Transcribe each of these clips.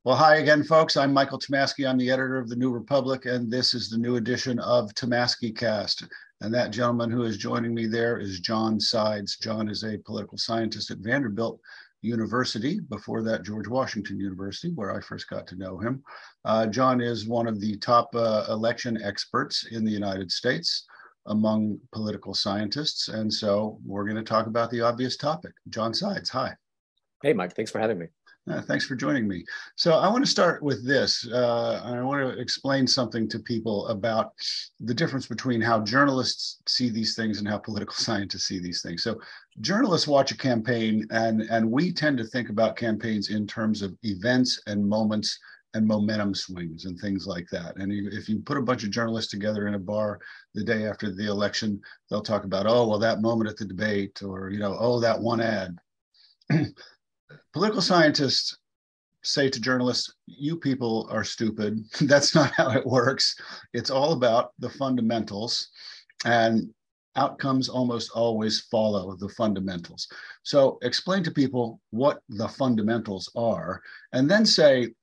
Well, hi again, folks. I'm Michael Tomasky. I'm the editor of the New Republic, and this is the new edition of Tomaskycast. And that gentleman who is joining me there is John Sides. John is a political scientist at Vanderbilt University, before that George Washington University, where I first got to know him. John is one of the top election experts in the United States among political scientists. And so we're going to talk about the obvious topic. John Sides, hi. Hey, Mike, thanks for having me. Thanks for joining me. So I want to start with this. I want to explain something to people about the difference between how journalists see these things and how political scientists see these things. So journalists watch a campaign, and we tend to think about campaigns in terms of events and moments and momentum swings and things like that. And if you put a bunch of journalists together in a bar the day after the election, they'll talk about, oh, well, that moment at the debate, or, oh, that one ad. Political scientists say to journalists, you people are stupid. That's not how it works. It's all about the fundamentals, and outcomes almost always follow the fundamentals. So explain to people what the fundamentals are, and then say,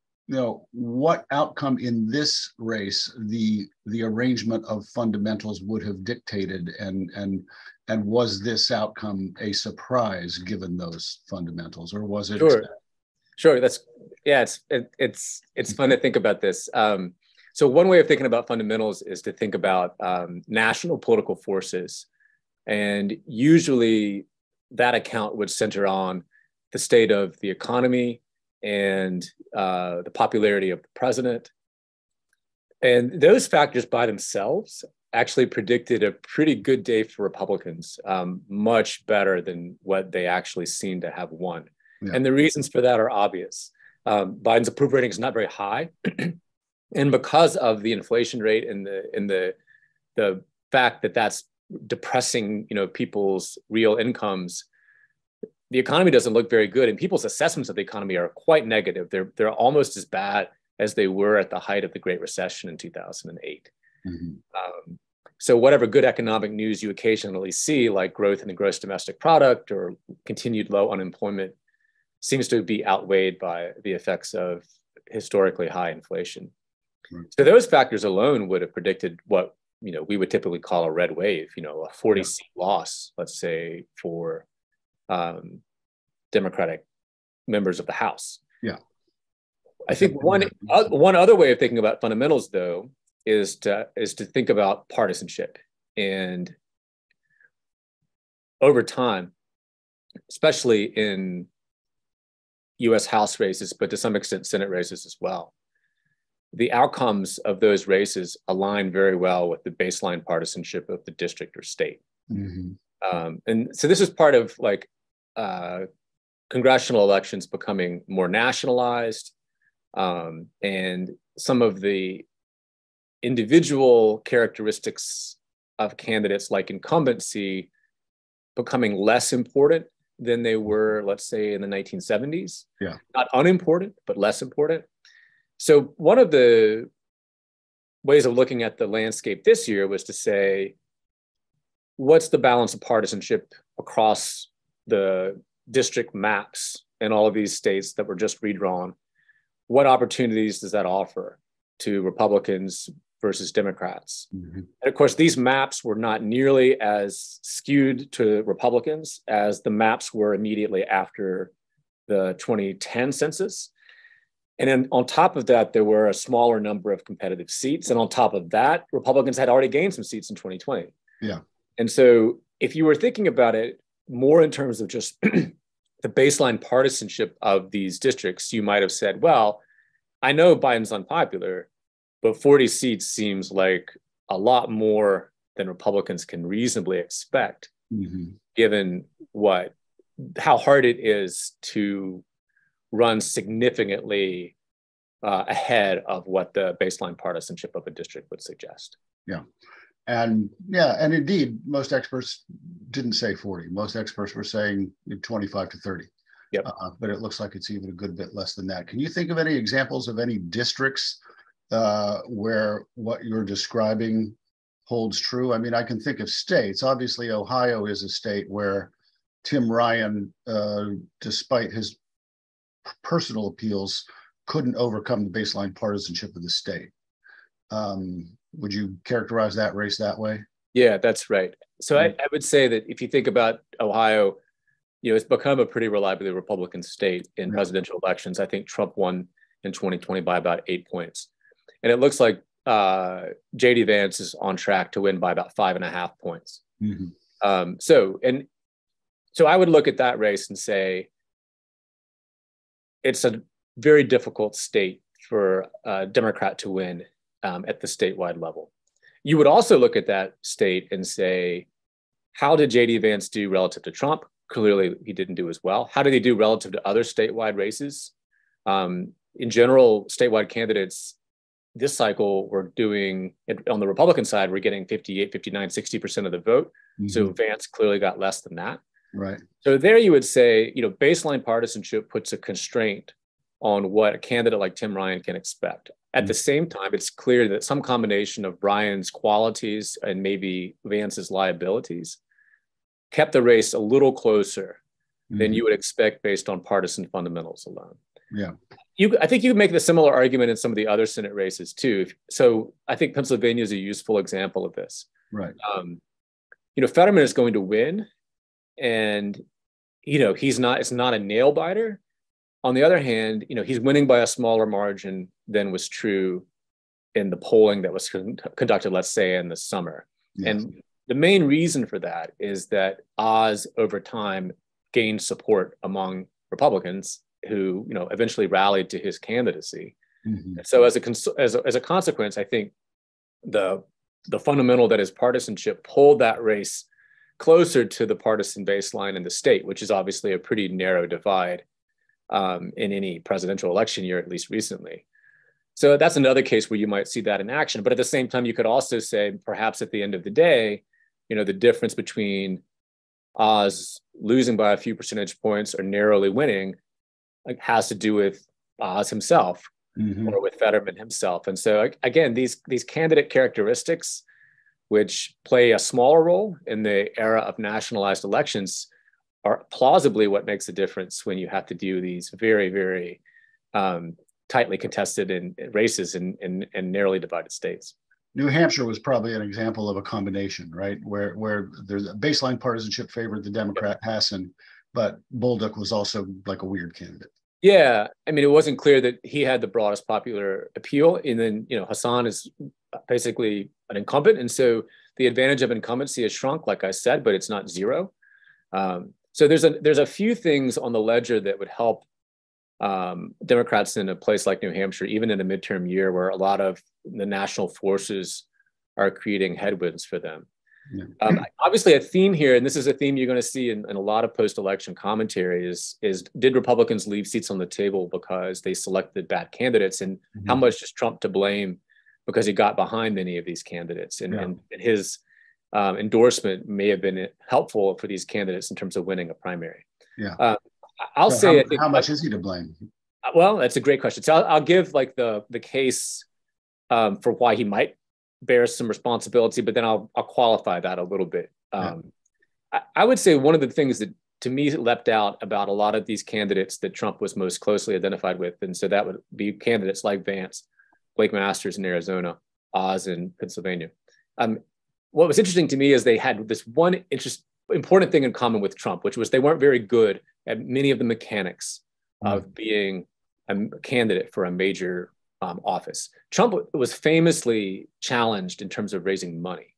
what outcome in this race the arrangement of fundamentals would have dictated, and was this outcome a surprise given those fundamentals, or was it? Sure. It's fun to think about this. So one way of thinking about fundamentals is to think about national political forces, and usually that account would center on the state of the economy and the popularity of the president. And those factors by themselves actually predicted a pretty good day for Republicans, much better than what they actually seem to have won. Yeah. And the reasons for that are obvious. Biden's approval rating is not very high. And because of the inflation rate and the fact that that's depressing, people's real incomes, the economy doesn't look very good, and people's assessments of the economy are quite negative. They're almost as bad as they were at the height of the Great Recession in 2008. Mm-hmm. So whatever good economic news you occasionally see, like growth in the gross domestic product or continued low unemployment, seems to be outweighed by the effects of historically high inflation. Right. So those factors alone would have predicted what we would typically call a red wave, a 40-seat loss, let's say, for Democratic members of the House. Yeah. I think one other way of thinking about fundamentals, though, is to think about partisanship. And over time, especially in US House races, but to some extent Senate races as well, the outcomes of those races align very well with the baseline partisanship of the district or state. Mm-hmm. And so this is part of congressional elections becoming more nationalized, and some of the individual characteristics of candidates, like incumbency, becoming less important than they were, let's say, in the 1970s. Yeah. Not unimportant, but less important. So one of the ways of looking at the landscape this year was to say, what's the balance of partisanship across the district maps in all of these states that were just redrawn? What opportunities does that offer to Republicans versus Democrats? Mm-hmm. And of course, these maps were not nearly as skewed to Republicans as the maps were immediately after the 2010 census. And then on top of that, there were a smaller number of competitive seats. And on top of that, Republicans had already gained some seats in 2020. Yeah. And so if you were thinking about it more in terms of just the baseline partisanship of these districts, you might have said, well, I know Biden's unpopular, but 40 seats seems like a lot more than Republicans can reasonably expect, mm-hmm. given how hard it is to run significantly ahead of what the baseline partisanship of a district would suggest. Yeah. And indeed, most experts didn't say 40. Most experts were saying 25 to 30. Yep. But it looks like it's even a good bit less than that. Can you think of any examples of any districts where what you're describing holds true? I mean, I can think of states. Obviously, Ohio is a state where Tim Ryan, despite his personal appeals, couldn't overcome the baseline partisanship of the state. Would you characterize that race that way? Yeah, that's right. So I would say that if you think about Ohio, it's become a pretty reliably Republican state in presidential elections. I think Trump won in 2020 by about 8 points. And it looks like J.D. Vance is on track to win by about 5.5 points. Mm-hmm. So I would look at that race and say it's a very difficult state for a Democrat to win at the statewide level. You would also look at that state and say, how did J.D. Vance do relative to Trump? Clearly, he didn't do as well. How did he do relative to other statewide races? In general, statewide candidates this cycle were doing, on the Republican side, we're getting 58, 59, 60% of the vote. Mm-hmm. So Vance clearly got less than that. Right. So there you would say, baseline partisanship puts a constraint on what a candidate like Tim Ryan can expect. At the same time, it's clear that some combination of Ryan's qualities and maybe Vance's liabilities kept the race a little closer than you would expect based on partisan fundamentals alone. Yeah. I think you could make the similar argument in some of the other Senate races too. So I think Pennsylvania is a useful example of this. Right. Fetterman is going to win, and it's not a nail biter. On the other hand, he's winning by a smaller margin than was true in the polling that was conducted, let's say, in the summer. Yes. And the main reason for that is that Oz over time gained support among Republicans who, eventually rallied to his candidacy. Mm-hmm. So as a consequence, I think the fundamental that is partisanship pulled that race closer to the partisan baseline in the state, which is obviously a pretty narrow divide in any presidential election year, at least recently. So that's another case where you might see that in action. But at the same time, you could also say, perhaps at the end of the day, the difference between Oz losing by a few percentage points or narrowly winning has to do with Oz himself or with Fetterman himself. And so again, these candidate characteristics, which play a smaller role in the era of nationalized elections, are plausibly what makes a difference when you have to do these very, very tightly contested races in narrowly divided states. New Hampshire was probably an example of a combination, right? Where there's a baseline partisanship favored the Democrat Hassan, but Bolduc was also like a weird candidate. Yeah, it wasn't clear that he had the broadest popular appeal, and then Hassan is basically an incumbent, and so the advantage of incumbency has shrunk, like I said, but it's not zero. So there's a few things on the ledger that would help Democrats in a place like New Hampshire, even in a midterm year where a lot of the national forces are creating headwinds for them. Yeah. Obviously, a theme here, and this is a theme you're going to see in a lot of post-election commentary, is did Republicans leave seats on the table because they selected bad candidates, and how much is Trump to blame because he got behind many of these candidates, and his endorsement may have been helpful for these candidates in terms of winning a primary. Yeah. I'll say how much is he to blame? Well, that's a great question. So I'll give like the case for why he might bear some responsibility, but then I'll qualify that a little bit. I would say one of the things that to me leapt out about a lot of these candidates that Trump was most closely identified with, and so that would be candidates like Vance, Blake Masters in Arizona, Oz in Pennsylvania. What was interesting to me is they had this one important thing in common with Trump, which was they weren't very good at many of the mechanics of being a candidate for a major office. Trump was famously challenged in terms of raising money.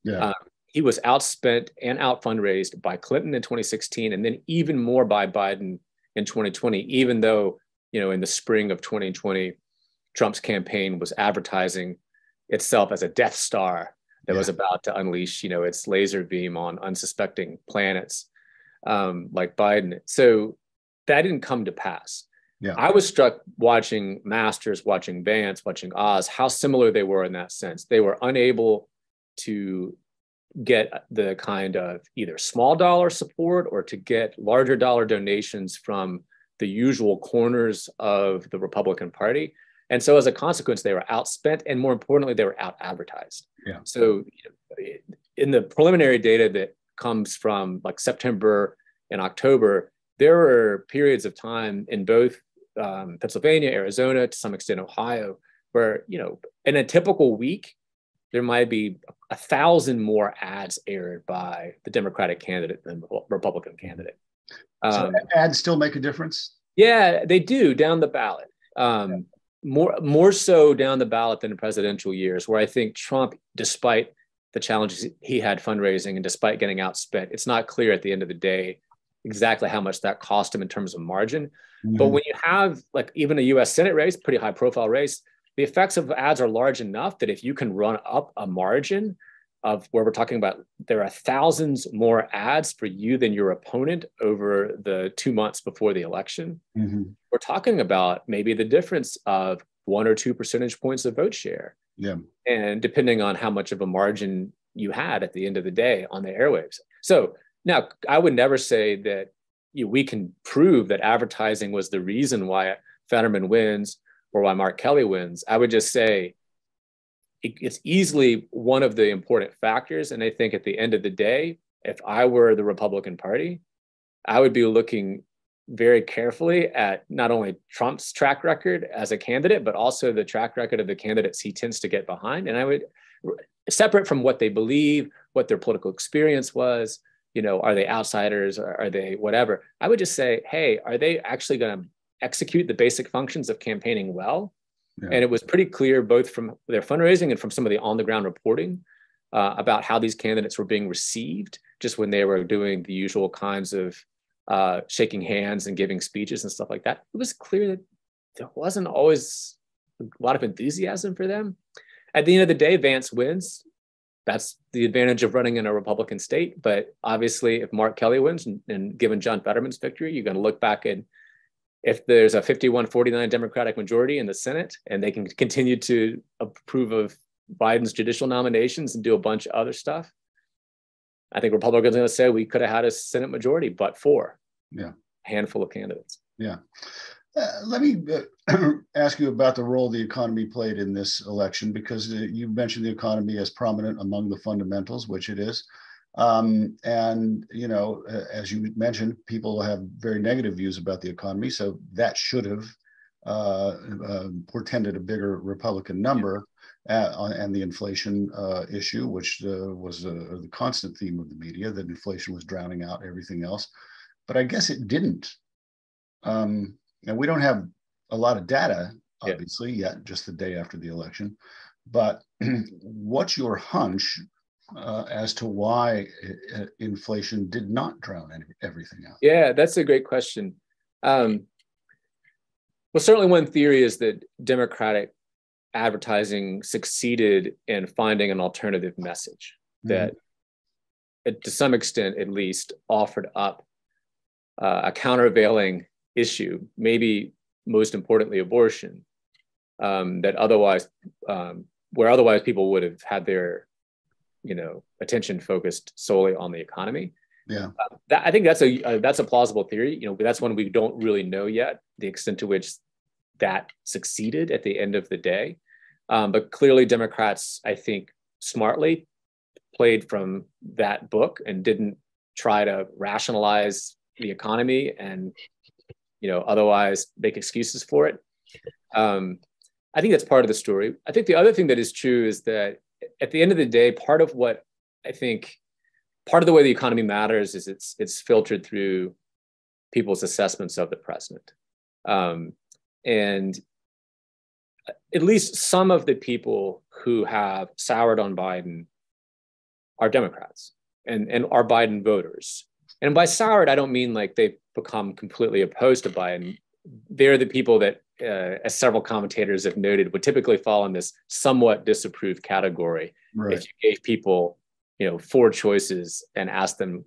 Yeah. He was outspent and out fundraised by Clinton in 2016, and then even more by Biden in 2020, even though, in the spring of 2020, Trump's campaign was advertising itself as a Death Star that was about to unleash, its laser beam on unsuspecting planets like Biden. So that didn't come to pass. Yeah. I was struck watching Masters, watching Vance, watching Oz, how similar they were in that sense. They were unable to get the kind of either small dollar support or to get larger dollar donations from the usual corners of the Republican Party. And so as a consequence, they were outspent, and more importantly, they were out advertised. Yeah. So in the preliminary data that comes from like September and October, there were periods of time in both Pennsylvania, Arizona, to some extent Ohio, where, in a typical week, there might be 1,000 more ads aired by the Democratic candidate than the Republican candidate. So ads still make a difference? Yeah, they do down the ballot. More so down the ballot than in presidential years, where I think Trump, despite the challenges he had fundraising and despite getting outspent, it's not clear at the end of the day exactly how much that cost him in terms of margin. Mm-hmm. But when you have like even a US Senate race, pretty high profile race, the effects of ads are large enough that if you can run up a margin of where we're talking about, there are thousands more ads for you than your opponent over the 2 months before the election. Mm-hmm. We're talking about maybe the difference of 1 or 2 percentage points of vote share. Yeah. And depending on how much of a margin you had at the end of the day on the airwaves. So now I would never say that we can prove that advertising was the reason why Fetterman wins or why Mark Kelly wins. I would just say it's easily one of the important factors. And I think at the end of the day, if I were the Republican Party, I would be looking very carefully at not only Trump's track record as a candidate, but also the track record of the candidates he tends to get behind. And I would, separate from what they believe, what their political experience was, are they outsiders or are they whatever? I would just say, hey, are they actually going to execute the basic functions of campaigning well? Yeah. And it was pretty clear both from their fundraising and from some of the on-the-ground reporting about how these candidates were being received, just when they were doing the usual kinds of shaking hands and giving speeches and stuff like that. It was clear that there wasn't always a lot of enthusiasm for them. At the end of the day, Vance wins. That's the advantage of running in a Republican state. But obviously, if Mark Kelly wins and given John Fetterman's victory, you're going to look back and if there's a 51-49 Democratic majority in the Senate and they can continue to approve of Biden's judicial nominations and do a bunch of other stuff, I think Republicans are going to say we could have had a Senate majority, but for a handful of candidates. Yeah. Let me ask you about the role the economy played in this election, because you mentioned the economy as prominent among the fundamentals, which it is. And, as you mentioned, people have very negative views about the economy. So that should have portended a bigger Republican number. And the inflation issue, which was the constant theme of the media, that inflation was drowning out everything else. But I guess it didn't. And we don't have a lot of data, obviously, yet, just the day after the election. But what's your hunch as to why inflation did not drown everything out? Yeah, that's a great question. Well, certainly one theory is that Democratic advertising succeeded in finding an alternative message that, to some extent at least, offered up a countervailing issue, maybe most importantly abortion, that otherwise, where otherwise people would have had their attention focused solely on the economy. Yeah, I think that's a plausible theory. But that's one we don't really know yet, the extent to which that succeeded at the end of the day. But clearly Democrats, I think, smartly played from that book and didn't try to rationalize the economy and, otherwise make excuses for it. I think that's part of the story. I think the other thing that is true is that at the end of the day, part of the way the economy matters is it's filtered through people's assessments of the president. And at least some of the people who have soured on Biden are Democrats and are Biden voters. And by soured, I don't mean like they've become completely opposed to Biden. They're the people that, as several commentators have noted, would typically fall in this somewhat disapproved category. Right. If you gave people, 4 choices and asked them,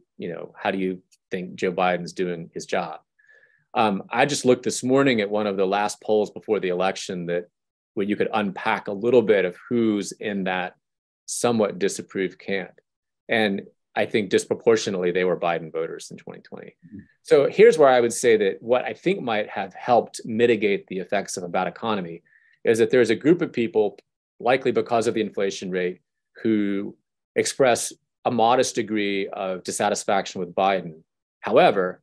how do you think Joe Biden's doing his job? I just looked this morning at one of the last polls before the election where you could unpack a little bit of who's in that somewhat disapproved camp. And I think disproportionately they were Biden voters in 2020. Mm-hmm. So here's where I would say that what I think might have helped mitigate the effects of a bad economy is that there's a group of people, likely because of the inflation rate, who express a modest degree of dissatisfaction with Biden. However,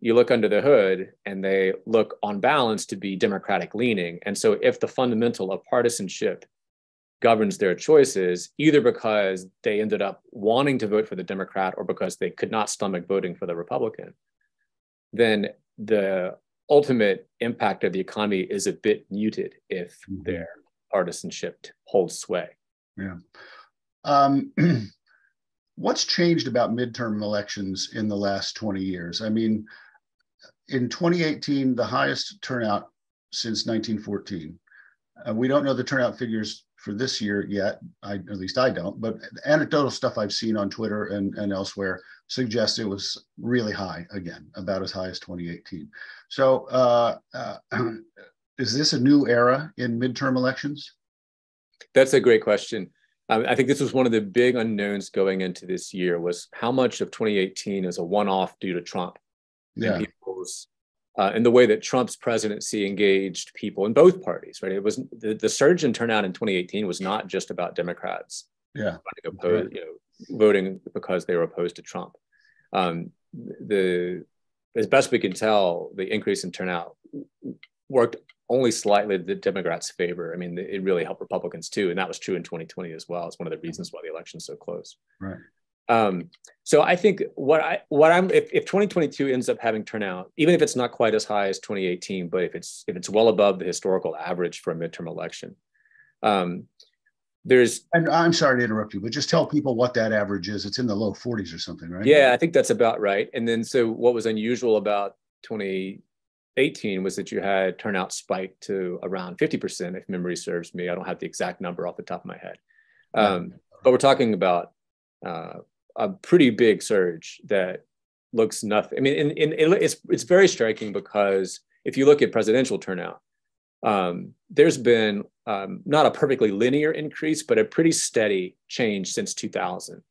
you look under the hood and they look on balance to be Democratic leaning. And so if the fundamental of partisanship governs their choices, either because they ended up wanting to vote for the Democrat or because they could not stomach voting for the Republican, then the ultimate impact of the economy is a bit muted if their partisanship holds sway. Yeah. What's changed about midterm elections in the last 20 years? I mean, in 2018, the highest turnout since 1914. We don't know the turnout figures for this year yet. At least I don't, but anecdotal stuff I've seen on Twitter and elsewhere suggests it was really high again, about as high as 2018. So is this a new era in midterm elections? That's a great question. I think this was one of the big unknowns going into this year, was how much of 2018 is a one-off due to Trump. Yeah. And people's and the way that Trump's presidency engaged people in both parties, right? It was the surge in turnout in 2018 was not just about Democrats, voting because they were opposed to Trump. As best we can tell, the increase in turnout worked only slightly in the Democrats' favor. I mean, it really helped Republicans too, and that was true in 2020 as well. It's one of the reasons why the election's so close. Right. So I think if 2022 ends up having turnout, even if it's not quite as high as 2018, but if it's well above the historical average for a midterm election, and I'm sorry to interrupt you, but just tell people what that average is. It's in the low 40s or something, right? Yeah, I think that's about right. And then so what was unusual about 2018 was that you had turnout spike to around 50%, if memory serves me. I don't have the exact number off the top of my head, but we're talking about a pretty big surge that looks nothing. I mean, it's very striking because if you look at presidential turnout, there's been not a perfectly linear increase, but a pretty steady change since 2000.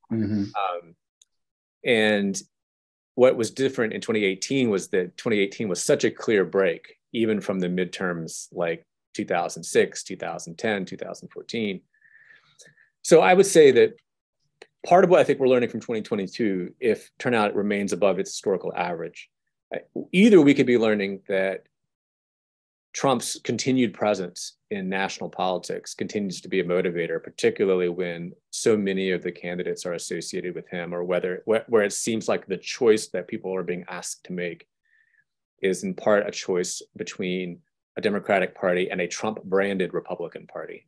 And what was different in 2018 was that 2018 was such a clear break, even from the midterms like 2006, 2010, 2014. So I would say that part of what I think we're learning from 2022, if turnout remains above its historical average, either we could be learning that Trump's continued presence in national politics continues to be a motivator, particularly when so many of the candidates are associated with him, or where it seems like the choice that people are being asked to make is in part a choice between a Democratic Party and a Trump-branded Republican Party.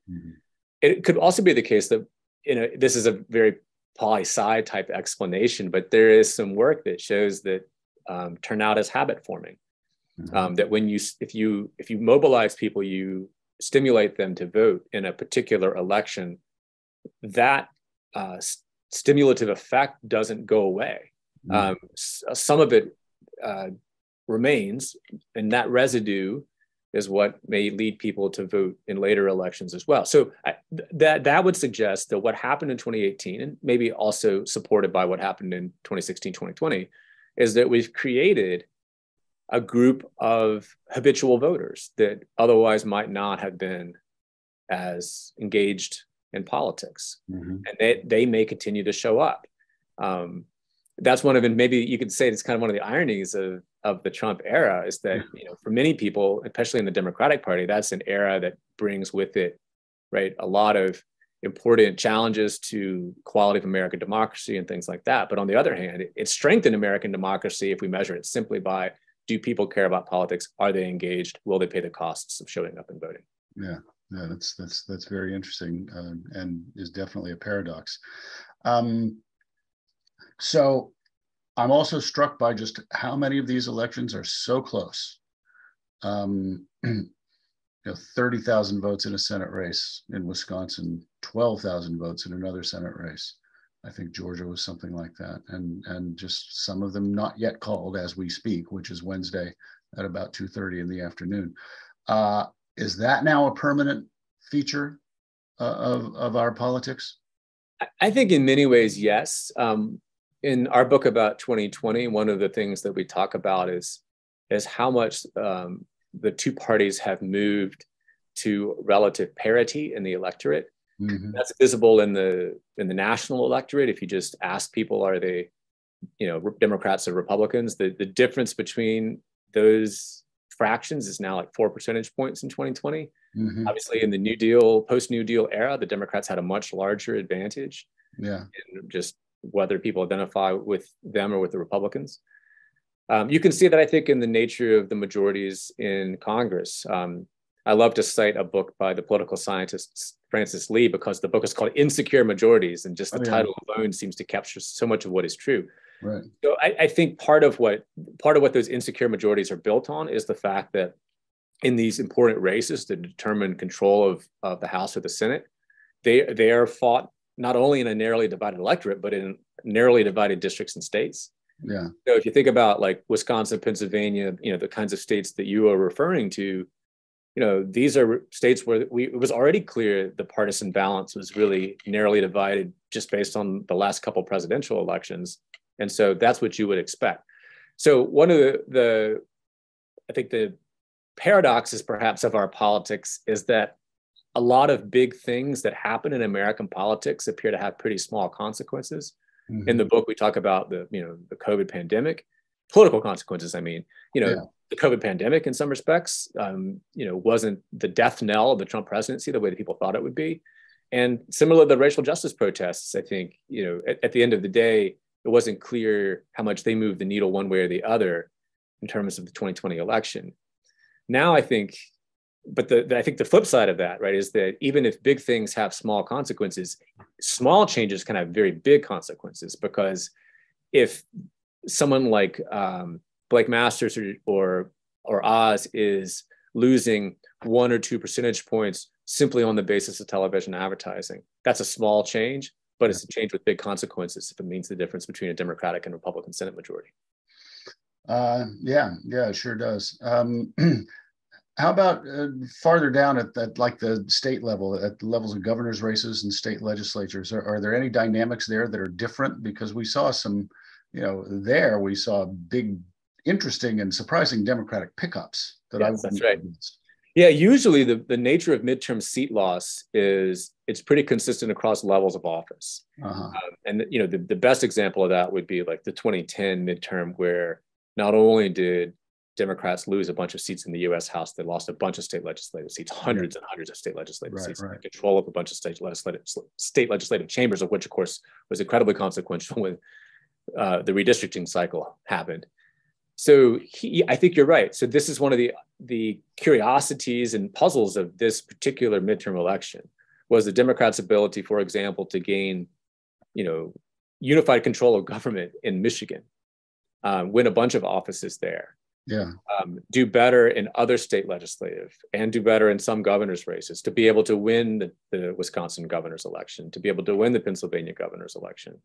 It could also be the case that, this is a very poli-sci type explanation, but there is some work that shows that turnout is habit forming. That when if you mobilize people, you stimulate them to vote in a particular election, that stimulative effect doesn't go away. Some of it remains, and that residue is what may lead people to vote in later elections as well. So that would suggest that what happened in 2018, and maybe also supported by what happened in 2016, 2020, is that we've created a group of habitual voters that otherwise might not have been as engaged in politics. And they may continue to show up. That's one of, and maybe you could say it's kind of one of the ironies of the Trump era, is that, for many people, especially in the Democratic Party, that's an era that brings with it, right, a lot of important challenges to quality of American democracy and things like that. But on the other hand, it strengthened American democracy if we measure it simply by, do people care about politics? Are they engaged? Will they pay the costs of showing up and voting? Yeah, that's very interesting, and is definitely a paradox. So I'm also struck by just how many of these elections are so close. 30,000 votes in a Senate race in Wisconsin, 12,000 votes in another Senate race. I think Georgia was something like that. And just some of them not yet called as we speak, which is Wednesday at about 2:30 in the afternoon. Is that now a permanent feature of our politics? I think in many ways, yes. In our book about 2020, one of the things that we talk about is how much the two parties have moved to relative parity in the electorate. That's visible in the national electorate. If you just ask people, are they Democrats or Republicans. The difference between those fractions is now like 4 percentage points in 2020. Mm-hmm. Obviously, in the New Deal, post-New Deal era, the Democrats had a much larger advantage. Yeah. In just whether people identify with them or with the Republicans. You can see that, I think, in the nature of the majorities in Congress. I love to cite a book by the political scientist Francis Lee, because the book is called Insecure Majorities, and just the title alone seems to capture so much of what is true. Right. So I think part of what those insecure majorities are built on is the fact that in these important races to determine control of the House or the Senate, they are fought not only in a narrowly divided electorate, but in narrowly divided districts and states. Yeah. So if you think about like Wisconsin, Pennsylvania, the kinds of states that you are referring to, these are states where it was already clear the partisan balance was really narrowly divided just based on the last couple presidential elections. And so that's what you would expect. So one of I think the paradoxes perhaps of our politics is that a lot of big things that happen in American politics appear to have pretty small consequences. Mm-hmm. In the book, we talk about the COVID pandemic, political consequences. I mean, the COVID pandemic in some respects, wasn't the death knell of the Trump presidency the way that people thought it would be. And similar to the racial justice protests, I think, at the end of the day, it wasn't clear how much they moved the needle one way or the other in terms of the 2020 election. Now, I think, but I think the flip side of that, right, is that even if big things have small consequences, small changes can have very big consequences, because if someone like Blake Masters or Oz is losing 1 or 2 percentage points simply on the basis of television advertising, that's a small change, but it's a change with big consequences if it means the difference between a Democratic and Republican Senate majority. Yeah, it sure does. How about farther down at like the state level, at the levels of governor's races and state legislatures? Are there any dynamics there that are different? Because we saw some, we saw big, interesting and surprising Democratic pickups. That's right. Yeah, usually the nature of midterm seat loss is it's pretty consistent across levels of office. Uh-huh. And the best example of that would be like the 2010 midterm, where not only did Democrats lose a bunch of seats in the U.S. House, they lost a bunch of state legislative seats, hundreds and hundreds of state legislative seats, control of a bunch of state legislative chambers, of which, of course, was incredibly consequential when the redistricting cycle happened. So I think you're right. So this is one of the curiosities and puzzles of this particular midterm election, was the Democrats' ability, for example, to gain, unified control of government in Michigan, win a bunch of offices there. Yeah. Do better in other state legislative and do better in some governor's races, to be able to win the Wisconsin governor's election, to be able to win the Pennsylvania governor's election.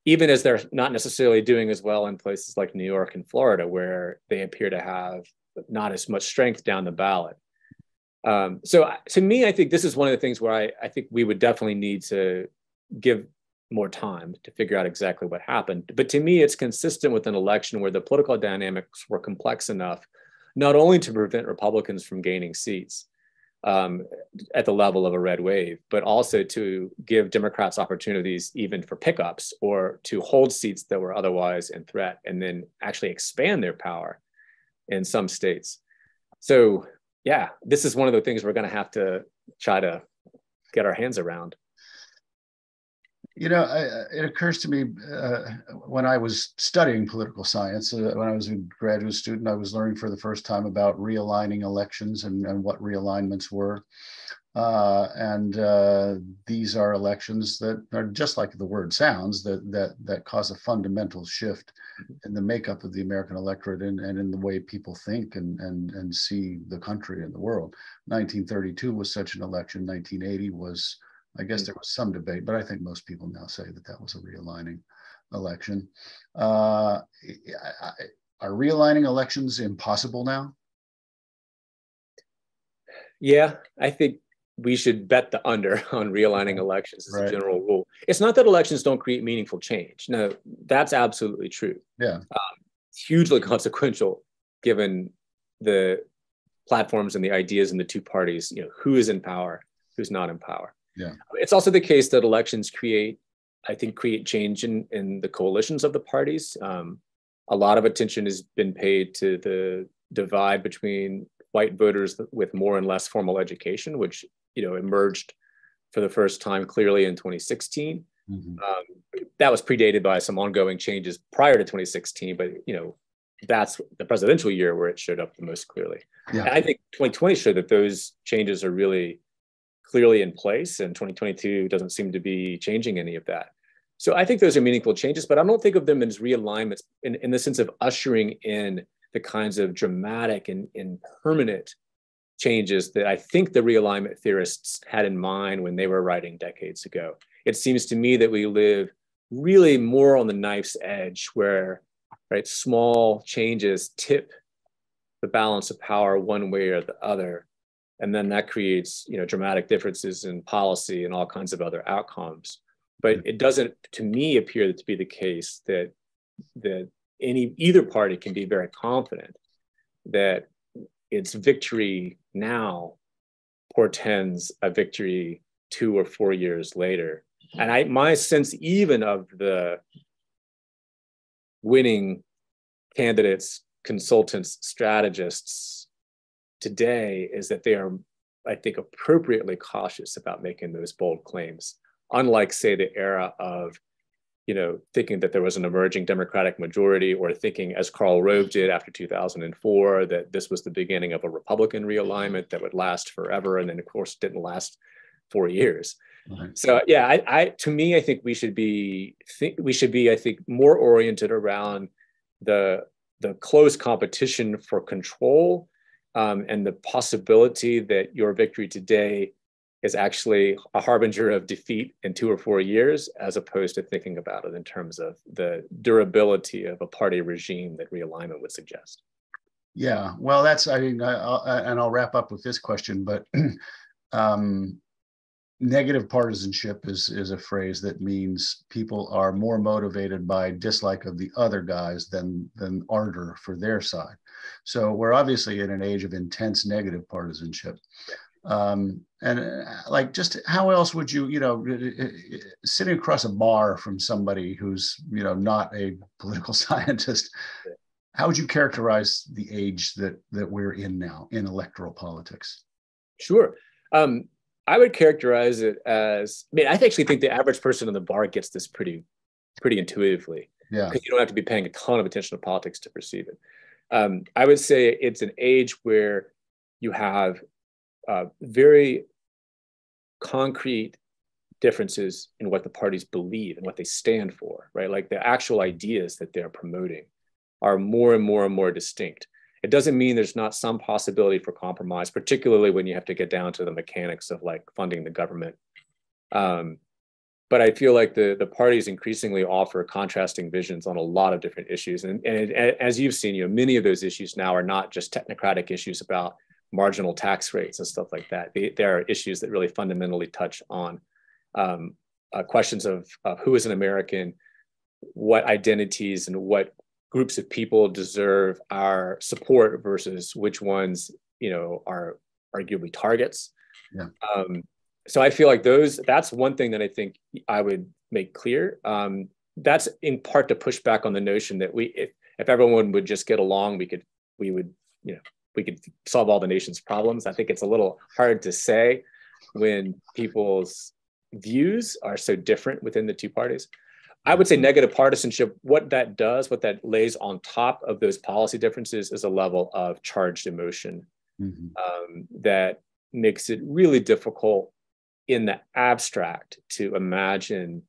Even as they're not necessarily doing as well in places like New York and Florida, where they appear to have not as much strength down the ballot. So to me, I think this is one of the things where I think we would definitely need to give more time to figure out exactly what happened. But to me, it's consistent with an election where the political dynamics were complex enough, not only to prevent Republicans from gaining seats at the level of a red wave, but also to give Democrats opportunities even for pickups or to hold seats that were otherwise in threat, and then actually expand their power in some states. So yeah, this is one of the things we're going to have to try to get our hands around. It occurs to me when I was studying political science, when I was a graduate student, I was learning for the first time about realigning elections and what realignments were. These are elections that are just like the word sounds, that cause a fundamental shift in the makeup of the American electorate and in the way people think and see the country and the world. 1932 was such an election. 1980 was, I guess there was some debate, but I think most people now say that was a realigning election. Are realigning elections impossible now? Yeah, I think we should bet the under on realigning elections as a general rule. It's not that elections don't create meaningful change. No, that's absolutely true. Yeah, hugely consequential given the platforms and the ideas in the two parties. Who is in power, who's not in power. Yeah, it's also the case that elections create I think, create change in the coalitions of the parties. A lot of attention has been paid to the divide between white voters with more and less formal education, which emerged for the first time clearly in 2016. That was predated by some ongoing changes prior to 2016, but that's the presidential year where it showed up the most clearly. Yeah. And I think 2020 showed that those changes are really clearly in place, and 2022 doesn't seem to be changing any of that. So I think those are meaningful changes, but I don't think of them as realignments in the sense of ushering in the kinds of dramatic and permanent changes that I think the realignment theorists had in mind when they were writing decades ago. It seems to me that we live really more on the knife's edge, where small changes tip the balance of power one way or the other. And then that creates dramatic differences in policy and all kinds of other outcomes. But it doesn't, to me, appear to be the case that either party can be very confident that its victory now portends a victory 2 or 4 years later. And my sense even of the winning candidates, consultants, strategists today is that they are, I think, appropriately cautious about making those bold claims. Unlike, say, the era of, thinking that there was an emerging Democratic majority, or thinking, as Karl Rove did after 2004, that this was the beginning of a Republican realignment that would last forever, and then, of course, didn't last 4 years. Right. So, yeah, to me, I think we should be, I think, more oriented around the close competition for control, and the possibility that your victory today is actually a harbinger of defeat in 2 or 4 years, as opposed to thinking about it in terms of the durability of a party regime that realignment would suggest. Yeah, well, I'll wrap up with this question, but negative partisanship is a phrase that means people are more motivated by dislike of the other guys than ardor for their side. So we're obviously in an age of intense negative partisanship. Just how else would you, sitting across a bar from somebody who's, not a political scientist, how would you characterize the age that we're in now in electoral politics? Sure. I would characterize it as, I actually think the average person in the bar gets this pretty intuitively. Yeah. Because you don't have to be paying a ton of attention to politics to perceive it. I would say it's an age where you have very concrete differences in what the parties believe and what they stand for, right? Like the actual ideas that they're promoting are more and more and more distinct. It doesn't mean there's not some possibility for compromise, particularly when you have to get down to the mechanics of like funding the government. But I feel like the parties increasingly offer contrasting visions on a lot of different issues. And as you've seen, many of those issues now are not just technocratic issues about marginal tax rates and stuff like that. There are issues that really fundamentally touch on questions of who is an American, what identities and what groups of people deserve our support versus which ones, are arguably targets. Yeah. So I feel like that's one thing that I think I would make clear. That's in part to push back on the notion that if everyone would just get along, we could solve all the nation's problems. I think it's a little hard to say when people's views are so different within the two parties. I would say negative partisanship, what that lays on top of those policy differences is a level of charged emotion that makes it really difficult in the abstract to imagine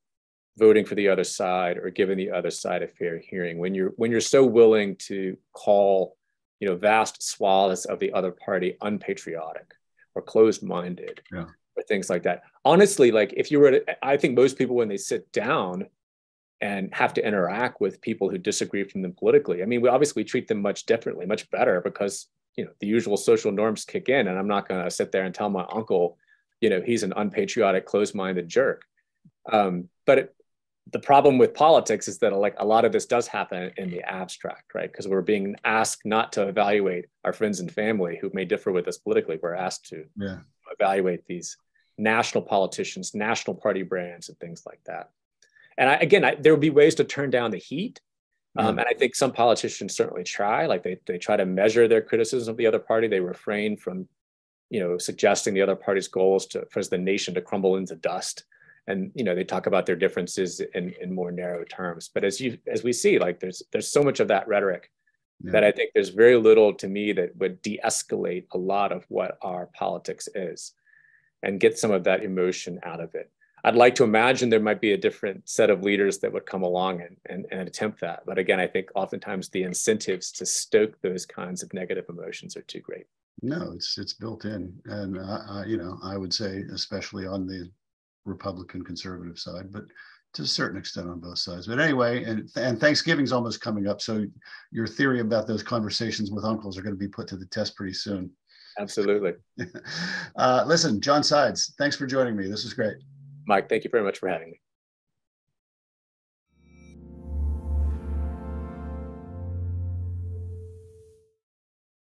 voting for the other side or giving the other side a fair hearing. When you're so willing to call vast swaths of the other party unpatriotic or closed-minded, or things like that. Honestly, like if you were I think most people, when they sit down and have to interact with people who disagree from them politically, we obviously treat them much differently, much better, because the usual social norms kick in, and I'm not going to sit there and tell my uncle, he's an unpatriotic, closed-minded jerk. But the problem with politics is that a lot of this does happen in the abstract, right? Because we're being asked not to evaluate our friends and family who may differ with us politically. We're asked to evaluate these national politicians, national party brands, and things like that. And there would be ways to turn down the heat. And I think some politicians certainly try, like they try to measure their criticism of the other party. They refrain from, suggesting the other party's goals for the nation to crumble into dust. And, they talk about their differences in more narrow terms. But as we see, like there's so much of that rhetoric that I think there's very little to me that would de-escalate a lot of what our politics is and get some of that emotion out of it. I'd like to imagine there might be a different set of leaders that would come along and attempt that. But again, I think oftentimes the incentives to stoke those kinds of negative emotions are too great. No, it's built in. And, I would say, especially on the Republican conservative side, but to a certain extent on both sides. But anyway, and Thanksgiving's almost coming up. So your theory about those conversations with uncles are going to be put to the test pretty soon. Absolutely. Listen, John Sides, thanks for joining me. This was great. Mike, thank you very much for having me.